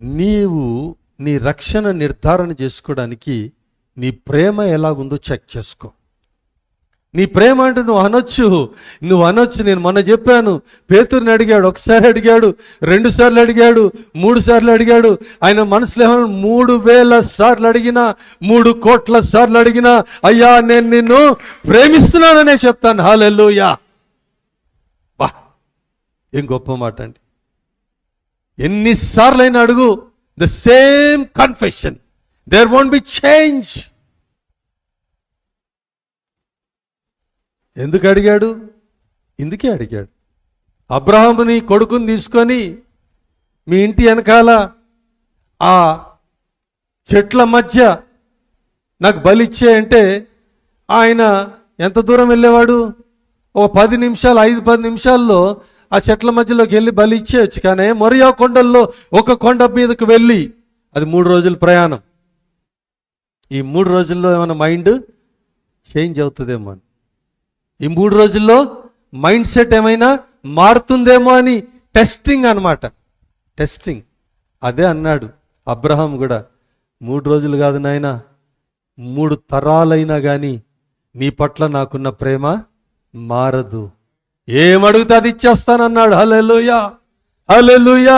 నీవు నీ రక్షణ నిర్ధారణ చేసుకోవడానికి నీ ప్రేమ ఎలాగుందో చెక్ చేసుకో. నీ ప్రేమ అంటే నువ్వు అనొచ్చు. నేను మొన్న చెప్పాను, పేతురుని అడిగాడు, ఒకసారి అడిగాడు, 2 సార్లు అడిగాడు, 3 సార్లు అడిగాడు. ఆయన మనసులో ఏమన్నా 3000 సార్లు అడిగినా, 3 కోట్ల సార్లు అడిగినా, అయ్యా నేను నిన్ను ప్రేమిస్తున్నాననే చెప్తాను. హల్లెలూయా. బా, ఏం గొప్ప మాట అండి. ఎన్నిసార్లైనా అడుగు, the same confession, there won't be change. ఎందుకు అడిగాడు? ఇందుకే అడిగాడు. అబ్రహాముని కొడుకుని తీసుకొని మీ ఇంటి వెనకాల ఆ చెట్ల మధ్య నాకు బలిచ్చే అంటే ఆయన ఎంత దూరం వెళ్ళేవాడు? ఒక 10 నిమిషాలు, 5-10 నిమిషాల్లో ఆ చెట్ల మధ్యలోకి వెళ్ళి బలి ఇచ్చేయచ్చు. కానీ మొరియా కొండల్లో ఒక కొండ మీదకు వెళ్ళి అది 3 రోజుల ప్రయాణం. ఈ 3 రోజుల్లో ఏమైనా మైండ్ చేంజ్ అవుతుందేమో అని, ఈ 3 రోజుల్లో మైండ్ సెట్ ఏమైనా మారుతుందేమో అని టెస్టింగ్ అన్నమాట. టెస్టింగ్. అదే అన్నాడు అబ్రహాం కూడా, 3 రోజులు కాదు నాయనా, 3 తరాలైనా కానీ నీ పట్ల నాకున్న ప్రేమ మారదు. ఏమడుగుతా అది ఇచ్చేస్తానన్నాడు. హల్లెలూయా, హల్లెలూయా.